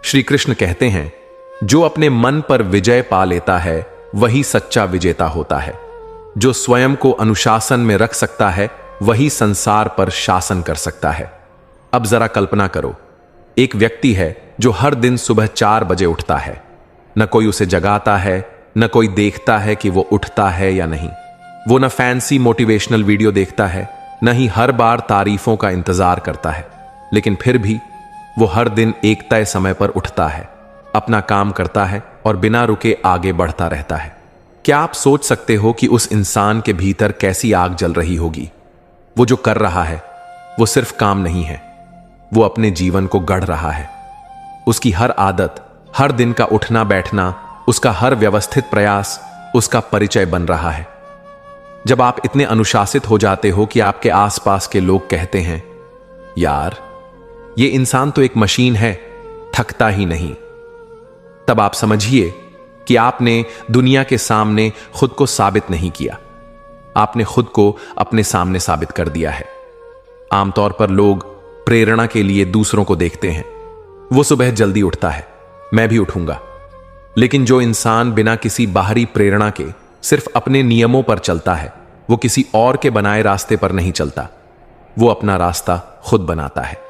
श्री कृष्ण कहते हैं, जो अपने मन पर विजय पा लेता है वही सच्चा विजेता होता है। जो स्वयं को अनुशासन में रख सकता है वही संसार पर शासन कर सकता है। अब जरा कल्पना करो, एक व्यक्ति है जो हर दिन सुबह 4 बजे उठता है। न कोई उसे जगाता है, न कोई देखता है कि वो उठता है या नहीं। वो न फैंसी मोटिवेशनल वीडियो देखता है, न ही हर बार तारीफों का इंतजार करता है। लेकिन फिर भी वो हर दिन एक तय समय पर उठता है, अपना काम करता है और बिना रुके आगे बढ़ता रहता है। क्या आप सोच सकते हो कि उस इंसान के भीतर कैसी आग जल रही होगी? वो जो कर रहा है वो सिर्फ काम नहीं है, वो अपने जीवन को गढ़ रहा है। उसकी हर आदत, हर दिन का उठना बैठना, उसका हर व्यवस्थित प्रयास उसका परिचय बन रहा है। जब आप इतने अनुशासित हो जाते हो कि आपके आसपास के लोग कहते हैं, यार ये इंसान तो एक मशीन है, थकता ही नहीं, तब आप समझिए कि आपने दुनिया के सामने खुद को साबित नहीं किया, आपने खुद को अपने सामने साबित कर दिया है। आमतौर पर लोग प्रेरणा के लिए दूसरों को देखते हैं। वो सुबह जल्दी उठता है, मैं भी उठूंगा। लेकिन जो इंसान बिना किसी बाहरी प्रेरणा के सिर्फ अपने नियमों पर चलता है, वो किसी और के बनाए रास्ते पर नहीं चलता, वो अपना रास्ता खुद बनाता है।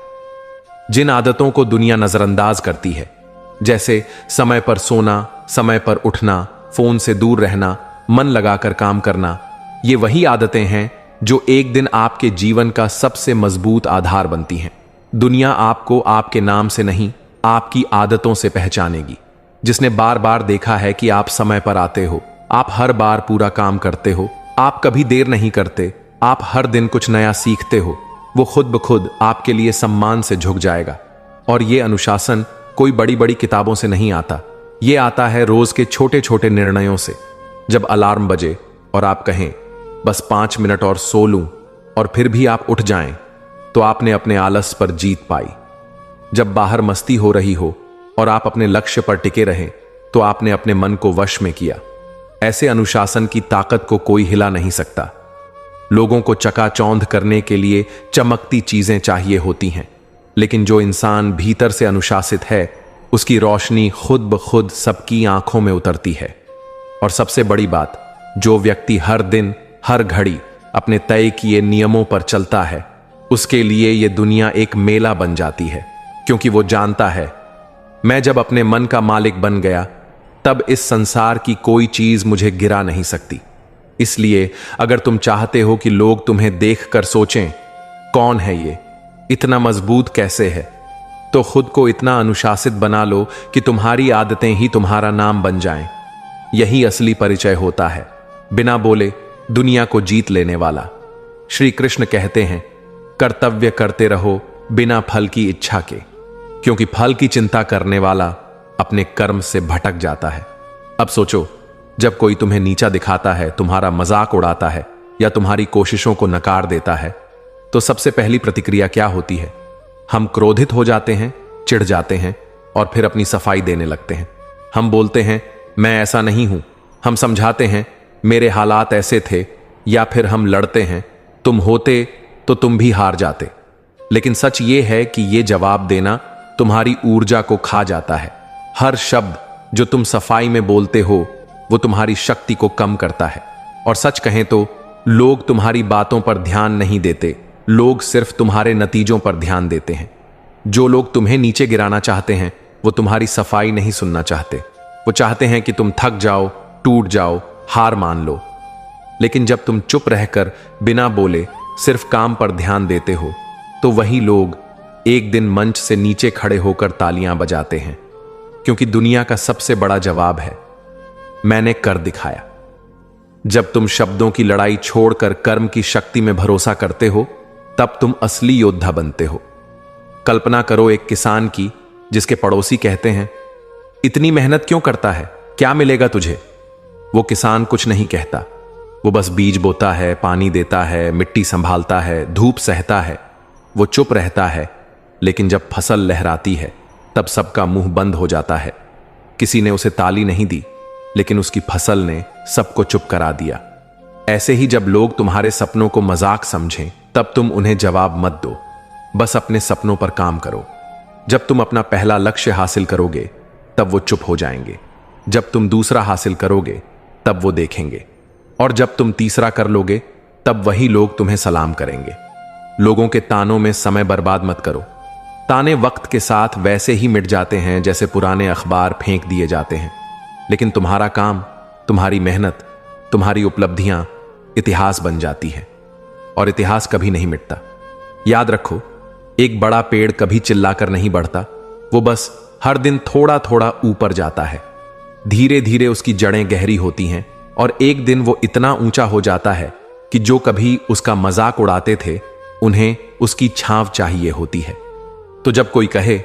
जिन आदतों को दुनिया नजरअंदाज करती है, जैसे समय पर सोना, समय पर उठना, फोन से दूर रहना, मन लगाकर काम करना, ये वही आदतें हैं जो एक दिन आपके जीवन का सबसे मजबूत आधार बनती हैं। दुनिया आपको आपके नाम से नहीं, आपकी आदतों से पहचानेगी। जिसने बार बार देखा है कि आप समय पर आते हो, आप हर बार पूरा काम करते हो, आप कभी देर नहीं करते, आप हर दिन कुछ नया सीखते हो, वो खुद ब खुद आपके लिए सम्मान से झुक जाएगा। और ये अनुशासन कोई बड़ी बड़ी किताबों से नहीं आता, ये आता है रोज के छोटे छोटे निर्णयों से। जब अलार्म बजे और आप कहें बस 5 मिनट और सो लूं, और फिर भी आप उठ जाएं, तो आपने अपने आलस पर जीत पाई। जब बाहर मस्ती हो रही हो और आप अपने लक्ष्य पर टिके रहें, तो आपने अपने मन को वश में किया। ऐसे अनुशासन की ताकत को कोई हिला नहीं सकता। लोगों को चकाचौंध करने के लिए चमकती चीजें चाहिए होती हैं, लेकिन जो इंसान भीतर से अनुशासित है, उसकी रोशनी खुद ब खुद सबकी आंखों में उतरती है। और सबसे बड़ी बात, जो व्यक्ति हर दिन हर घड़ी अपने तय किए नियमों पर चलता है, उसके लिए यह दुनिया एक मेला बन जाती है, क्योंकि वो जानता है, मैं जब अपने मन का मालिक बन गया, तब इस संसार की कोई चीज मुझे गिरा नहीं सकती। इसलिए अगर तुम चाहते हो कि लोग तुम्हें देखकर सोचें, कौन है ये, इतना मजबूत कैसे है, तो खुद को इतना अनुशासित बना लो कि तुम्हारी आदतें ही तुम्हारा नाम बन जाएं। यही असली परिचय होता है, बिना बोले दुनिया को जीत लेने वाला। श्री कृष्ण कहते हैं, कर्तव्य करते रहो बिना फल की इच्छा के, क्योंकि फल की चिंता करने वाला अपने कर्म से भटक जाता है। अब सोचो, जब कोई तुम्हें नीचा दिखाता है, तुम्हारा मजाक उड़ाता है या तुम्हारी कोशिशों को नकार देता है, तो सबसे पहली प्रतिक्रिया क्या होती है? हम क्रोधित हो जाते हैं, चिढ़ जाते हैं और फिर अपनी सफाई देने लगते हैं। हम बोलते हैं, मैं ऐसा नहीं हूं। हम समझाते हैं, मेरे हालात ऐसे थे, या फिर हम लड़ते हैं, तुम होते तो तुम भी हार जाते। लेकिन सच ये है कि ये जवाब देना तुम्हारी ऊर्जा को खा जाता है। हर शब्द जो तुम सफाई में बोलते हो, वो तुम्हारी शक्ति को कम करता है। और सच कहें तो लोग तुम्हारी बातों पर ध्यान नहीं देते, लोग सिर्फ तुम्हारे नतीजों पर ध्यान देते हैं। जो लोग तुम्हें नीचे गिराना चाहते हैं, वो तुम्हारी सफाई नहीं सुनना चाहते। वो चाहते हैं कि तुम थक जाओ, टूट जाओ, हार मान लो। लेकिन जब तुम चुप रहकर बिना बोले सिर्फ काम पर ध्यान देते हो, तो वही लोग एक दिन मंच से नीचे खड़े होकर तालियां बजाते हैं, क्योंकि दुनिया का सबसे बड़ा जवाब है, मैंने कर दिखाया। जब तुम शब्दों की लड़ाई छोड़कर कर्म की शक्ति में भरोसा करते हो, तब तुम असली योद्धा बनते हो। कल्पना करो एक किसान की, जिसके पड़ोसी कहते हैं, इतनी मेहनत क्यों करता है, क्या मिलेगा तुझे? वो किसान कुछ नहीं कहता, वो बस बीज बोता है, पानी देता है, मिट्टी संभालता है, धूप सहता है। वो चुप रहता है, लेकिन जब फसल लहराती है, तब सबका मुंह बंद हो जाता है। किसी ने उसे ताली नहीं दी, लेकिन उसकी फसल ने सबको चुप करा दिया। ऐसे ही जब लोग तुम्हारे सपनों को मजाक समझें, तब तुम उन्हें जवाब मत दो, बस अपने सपनों पर काम करो। जब तुम अपना पहला लक्ष्य हासिल करोगे तब वो चुप हो जाएंगे, जब तुम दूसरा हासिल करोगे तब वो देखेंगे, और जब तुम तीसरा कर लोगे तब वही लोग तुम्हें सलाम करेंगे। लोगों के तानों में समय बर्बाद मत करो। ताने वक्त के साथ वैसे ही मिट जाते हैं जैसे पुराने अखबार फेंक दिए जाते हैं, लेकिन तुम्हारा काम, तुम्हारी मेहनत, तुम्हारी उपलब्धियां इतिहास बन जाती है, और इतिहास कभी नहीं मिटता। याद रखो, एक बड़ा पेड़ कभी चिल्लाकर नहीं बढ़ता, वो बस हर दिन थोड़ा थोड़ा ऊपर जाता है। धीरे धीरे उसकी जड़ें गहरी होती हैं और एक दिन वो इतना ऊंचा हो जाता है कि जो कभी उसका मजाक उड़ाते थे उन्हें उसकी छांव चाहिए होती है। तो जब कोई कहे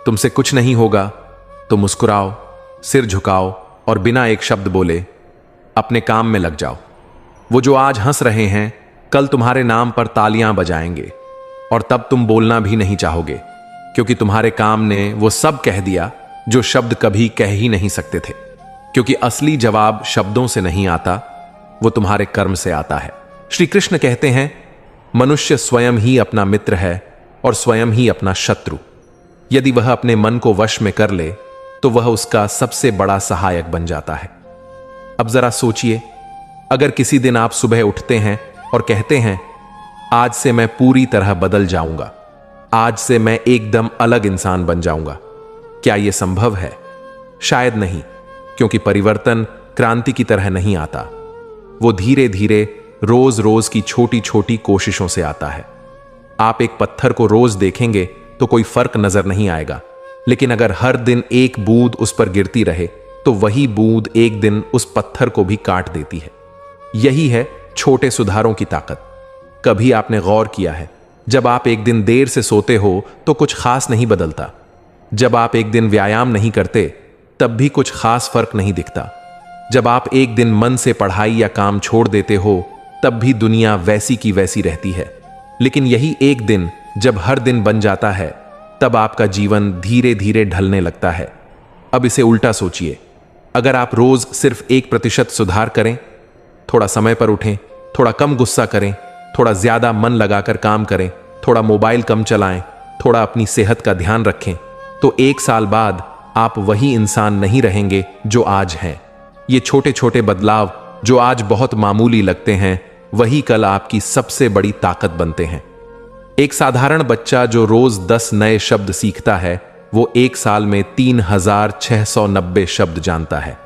तुमसे कुछ नहीं होगा, तो मुस्कुराओ, सिर झुकाओ और बिना एक शब्द बोले अपने काम में लग जाओ। वो जो आज हंस रहे हैं कल तुम्हारे नाम पर तालियां बजाएंगे, और तब तुम बोलना भी नहीं चाहोगे, क्योंकि तुम्हारे काम ने वो सब कह दिया जो शब्द कभी कह ही नहीं सकते थे। क्योंकि असली जवाब शब्दों से नहीं आता, वो तुम्हारे कर्म से आता है। श्री कृष्ण कहते हैं, मनुष्य स्वयं ही अपना मित्र है और स्वयं ही अपना शत्रु। यदि वह अपने मन को वश में कर ले तो वह उसका सबसे बड़ा सहायक बन जाता है। अब जरा सोचिए, अगर किसी दिन आप सुबह उठते हैं और कहते हैं, आज से मैं पूरी तरह बदल जाऊंगा, आज से मैं एकदम अलग इंसान बन जाऊंगा, क्या यह संभव है? शायद नहीं, क्योंकि परिवर्तन क्रांति की तरह नहीं आता। वो धीरे धीरे रोज रोज की छोटी छोटी कोशिशों से आता है। आप एक पत्थर को रोज देखेंगे तो कोई फर्क नजर नहीं आएगा, लेकिन अगर हर दिन एक बूंद उस पर गिरती रहे तो वही बूंद एक दिन उस पत्थर को भी काट देती है। यही है छोटे सुधारों की ताकत। कभी आपने गौर किया है, जब आप एक दिन देर से सोते हो तो कुछ खास नहीं बदलता, जब आप एक दिन व्यायाम नहीं करते तब भी कुछ खास फर्क नहीं दिखता, जब आप एक दिन मन से पढ़ाई या काम छोड़ देते हो तब भी दुनिया वैसी की वैसी रहती है। लेकिन यही एक दिन जब हर दिन बन जाता है, तब आपका जीवन धीरे धीरे ढलने लगता है। अब इसे उल्टा सोचिए, अगर आप रोज सिर्फ 1% सुधार करें, थोड़ा समय पर उठें, थोड़ा कम गुस्सा करें, थोड़ा ज्यादा मन लगाकर काम करें, थोड़ा मोबाइल कम चलाएं, थोड़ा अपनी सेहत का ध्यान रखें, तो 1 साल बाद आप वही इंसान नहीं रहेंगे जो आज हैं। ये छोटे छोटे बदलाव जो आज बहुत मामूली लगते हैं, वही कल आपकी सबसे बड़ी ताकत बनते हैं। एक साधारण बच्चा जो रोज 10 नए शब्द सीखता है, वो 1 साल में 3690 शब्द जानता है।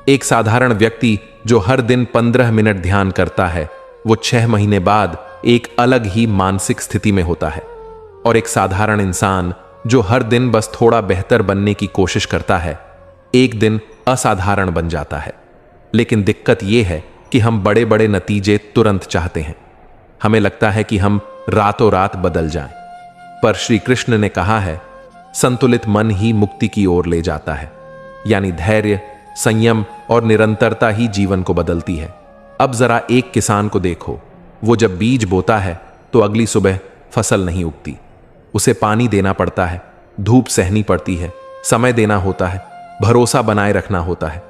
एक साधारण व्यक्ति जो हर दिन 15 मिनट ध्यान करता है, वो 6 महीने बाद एक अलग ही मानसिक स्थिति में होता है। और एक साधारण इंसान जो हर दिन बस थोड़ा बेहतर बनने की कोशिश करता है, एक दिन असाधारण बन जाता है। लेकिन दिक्कत यह है कि हम बड़े बड़े नतीजे तुरंत चाहते हैं। हमें लगता है कि हम रातों रात बदल जाएं। पर श्री कृष्ण ने कहा है, संतुलित मन ही मुक्ति की ओर ले जाता है। यानी धैर्य, संयम और निरंतरता ही जीवन को बदलती है। अब जरा एक किसान को देखो, वो जब बीज बोता है तो अगली सुबह फसल नहीं उगती। उसे पानी देना पड़ता है, धूप सहनी पड़ती है, समय देना होता है, भरोसा बनाए रखना होता है।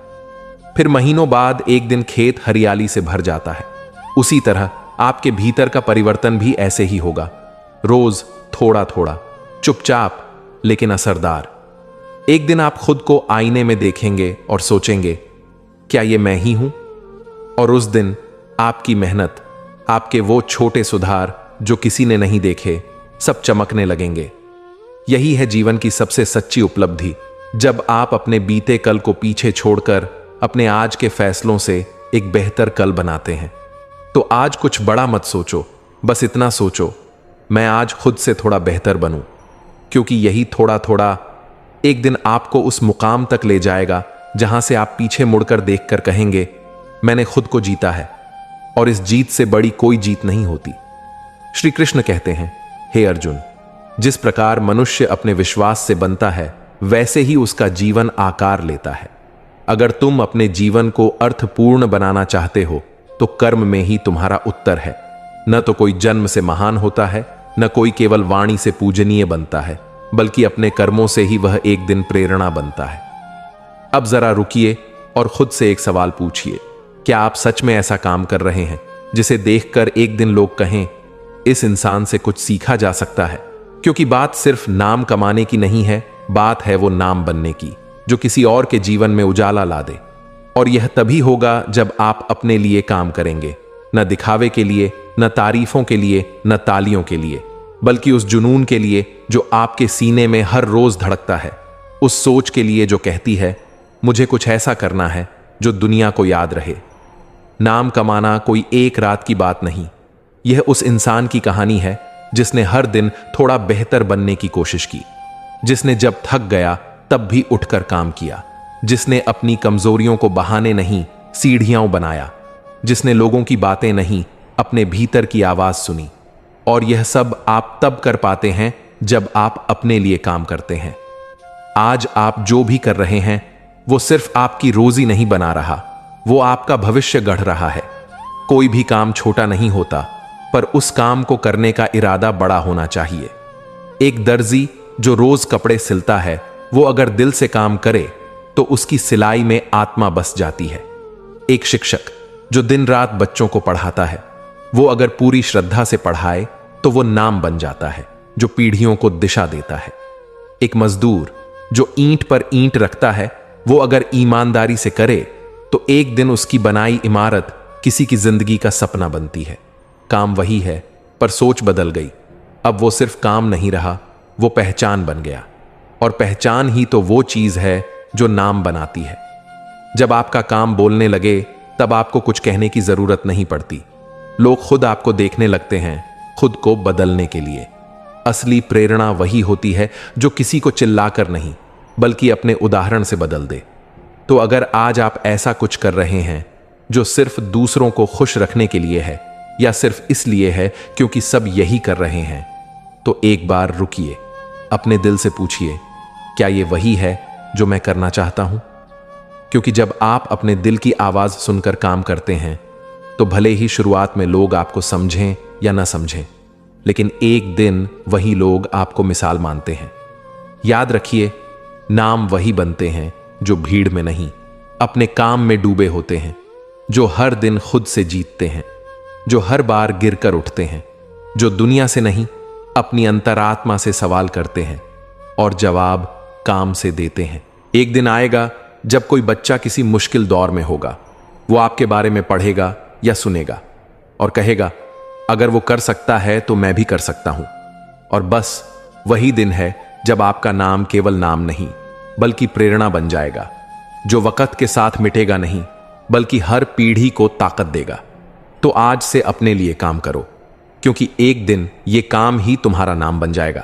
फिर महीनों बाद एक दिन खेत हरियाली से भर जाता है। उसी तरह आपके भीतर का परिवर्तन भी ऐसे ही होगा, रोज थोड़ा थोड़ा, चुपचाप लेकिन असरदार। एक दिन आप खुद को आईने में देखेंगे और सोचेंगे, क्या ये मैं ही हूं? और उस दिन आपकी मेहनत, आपके वो छोटे सुधार जो किसी ने नहीं देखे, सब चमकने लगेंगे। यही है जीवन की सबसे सच्ची उपलब्धि, जब आप अपने बीते कल को पीछे छोड़कर अपने आज के फैसलों से एक बेहतर कल बनाते हैं। तो आज कुछ बड़ा मत सोचो, बस इतना सोचो, मैं आज खुद से थोड़ा बेहतर बनूं, क्योंकि यही थोड़ा थोड़ा एक दिन आपको उस मुकाम तक ले जाएगा जहां से आप पीछे मुड़कर देखकर कहेंगे, मैंने खुद को जीता है, और इस जीत से बड़ी कोई जीत नहीं होती। श्री कृष्ण कहते हैं, हे अर्जुन, जिस प्रकार मनुष्य अपने विश्वास से बनता है, वैसे ही उसका जीवन आकार लेता है। अगर तुम अपने जीवन को अर्थपूर्ण बनाना चाहते हो तो कर्म में ही तुम्हारा उत्तर है। न तो कोई जन्म से महान होता है, न कोई केवल वाणी से पूजनीय बनता है, बल्कि अपने कर्मों से ही वह एक दिन प्रेरणा बनता है। अब जरा रुकिए और खुद से एक सवाल पूछिए, क्या आप सच में ऐसा काम कर रहे हैं जिसे देखकर एक दिन लोग कहें, इस इंसान से कुछ सीखा जा सकता है? क्योंकि बात सिर्फ नाम कमाने की नहीं है, बात है वो नाम बनने की जो किसी और के जीवन में उजाला ला दे। और यह तभी होगा जब आप अपने लिए काम करेंगे, न दिखावे के लिए, न तारीफों के लिए, न तालियों के लिए, बल्कि उस जुनून के लिए जो आपके सीने में हर रोज धड़कता है, उस सोच के लिए जो कहती है मुझे कुछ ऐसा करना है जो दुनिया को याद रहे। नाम कमाना कोई एक रात की बात नहीं, यह उस इंसान की कहानी है जिसने हर दिन थोड़ा बेहतर बनने की कोशिश की, जिसने जब थक गया तब भी उठकर काम किया, जिसने अपनी कमजोरियों को बहाने नहीं सीढ़ियां बनाया, जिसने लोगों की बातें नहीं अपने भीतर की आवाज सुनी। और यह सब आप तब कर पाते हैं जब आप अपने लिए काम करते हैं। आज आप जो भी कर रहे हैं वो सिर्फ आपकी रोजी नहीं बना रहा, वो आपका भविष्य गढ़ रहा है। कोई भी काम छोटा नहीं होता, पर उस काम को करने का इरादा बड़ा होना चाहिए। एक दर्जी जो रोज कपड़े सिलता है, वो अगर दिल से काम करे तो उसकी सिलाई में आत्मा बस जाती है। एक शिक्षक जो दिन रात बच्चों को पढ़ाता है, वो अगर पूरी श्रद्धा से पढ़ाए तो वो नाम बन जाता है जो पीढ़ियों को दिशा देता है। एक मजदूर जो ईंट पर ईंट रखता है, वो अगर ईमानदारी से करे तो एक दिन उसकी बनाई इमारत किसी की जिंदगी का सपना बनती है। काम वही है, पर सोच बदल गई। अब वो सिर्फ काम नहीं रहा, वो पहचान बन गया। और पहचान ही तो वो चीज है जो नाम बनाती है। जब आपका काम बोलने लगे तब आपको कुछ कहने की जरूरत नहीं पड़ती। लोग खुद आपको देखने लगते हैं, खुद को बदलने के लिए। असली प्रेरणा वही होती है जो किसी को चिल्लाकर नहीं, बल्कि अपने उदाहरण से बदल दे। तो अगर आज आप ऐसा कुछ कर रहे हैं जो सिर्फ दूसरों को खुश रखने के लिए है, या सिर्फ इसलिए है क्योंकि सब यही कर रहे हैं, तो एक बार रुकिए, अपने दिल से पूछिए, क्या ये वही है जो मैं करना चाहता हूं? क्योंकि जब आप अपने दिल की आवाज सुनकर काम करते हैं, तो भले ही शुरुआत में लोग आपको समझें या ना समझें, लेकिन एक दिन वही लोग आपको मिसाल मानते हैं। याद रखिए, नाम वही बनते हैं जो भीड़ में नहीं, अपने काम में डूबे होते हैं, जो हर दिन खुद से जीतते हैं, जो हर बार गिरकर उठते हैं, जो दुनिया से नहीं अपनी अंतरात्मा से सवाल करते हैं और जवाब काम से देते हैं। एक दिन आएगा जब कोई बच्चा किसी मुश्किल दौर में होगा, वो आपके बारे में पढ़ेगा या सुनेगा और कहेगा, अगर वो कर सकता है तो मैं भी कर सकता हूं। और बस वही दिन है जब आपका नाम केवल नाम नहीं, बल्कि प्रेरणा बन जाएगा, जो वक्त के साथ मिटेगा नहीं, बल्कि हर पीढ़ी को ताकत देगा। तो आज से अपने लिए काम करो, क्योंकि एक दिन ये काम ही तुम्हारा नाम बन जाएगा।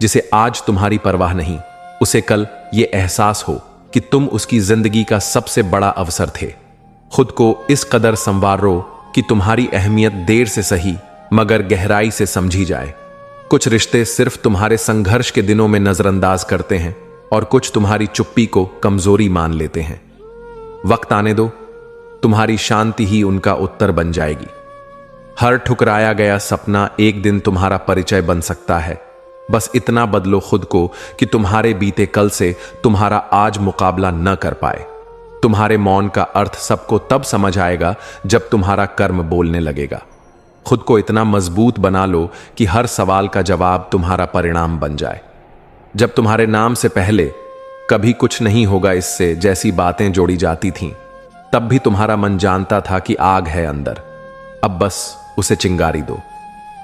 जिसे आज तुम्हारी परवाह नहीं, उसे कल ये एहसास हो कि तुम उसकी जिंदगी का सबसे बड़ा अवसर थे। खुद को इस कदर संवारो कि तुम्हारी अहमियत देर से सही मगर गहराई से समझी जाए। कुछ रिश्ते सिर्फ तुम्हारे संघर्ष के दिनों में नजरअंदाज करते हैं और कुछ तुम्हारी चुप्पी को कमजोरी मान लेते हैं। वक्त आने दो, तुम्हारी शांति ही उनका उत्तर बन जाएगी। हर ठुकराया गया सपना एक दिन तुम्हारा परिचय बन सकता है। बस इतना बदलो खुद को कि तुम्हारे बीते कल से तुम्हारा आज मुकाबला न कर पाए। तुम्हारे मौन का अर्थ सबको तब समझ आएगा जब तुम्हारा कर्म बोलने लगेगा। खुद को इतना मजबूत बना लो कि हर सवाल का जवाब तुम्हारा परिणाम बन जाए। जब तुम्हारे नाम से पहले कभी कुछ नहीं होगा इससे जैसी बातें जोड़ी जाती थीं, तब भी तुम्हारा मन जानता था कि आग है अंदर। अब बस उसे चिंगारी दो।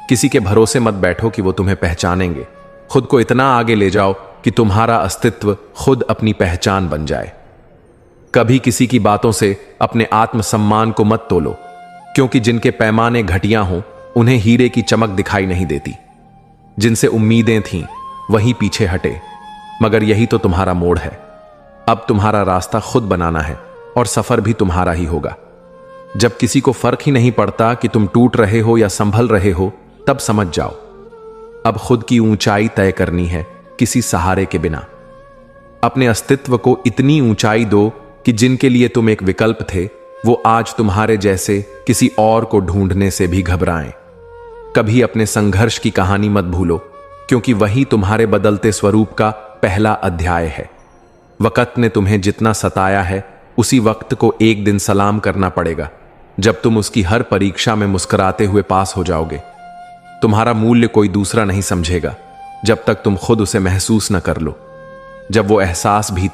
किसी के भरोसे मत बैठो कि वो तुम्हें पहचानेंगे। खुद को इतना आगे ले जाओ कि तुम्हारा अस्तित्व खुद अपनी पहचान बन जाए। कभी किसी की बातों से अपने आत्मसम्मान को मत तोलो, क्योंकि जिनके पैमाने घटिया हों उन्हें हीरे की चमक दिखाई नहीं देती। जिनसे उम्मीदें थीं वही पीछे हटे, मगर यही तो तुम्हारा मोड़ है। अब तुम्हारा रास्ता खुद बनाना है और सफर भी तुम्हारा ही होगा। जब किसी को फर्क ही नहीं पड़ता कि तुम टूट रहे हो या संभल रहे हो, तब समझ जाओ अब खुद की ऊंचाई तय करनी है, किसी सहारे के बिना। अपने अस्तित्व को इतनी ऊंचाई दो कि जिनके लिए तुम एक विकल्प थे, वो आज तुम्हारे जैसे किसी और को ढूंढने से भी घबराएं। कभी अपने संघर्ष की कहानी मत भूलो, क्योंकि वही तुम्हारे बदलते स्वरूप का पहला अध्याय है। वक्त ने तुम्हें जितना सताया है, उसी वक्त को एक दिन सलाम करना पड़ेगा, जब तुम उसकी हर परीक्षा में मुस्कुराते हुए पास हो जाओगे। तुम्हारा मूल्य कोई दूसरा नहीं समझेगा, जब तक तुम खुद उसे महसूस न कर लो। जब वो एहसास भीतर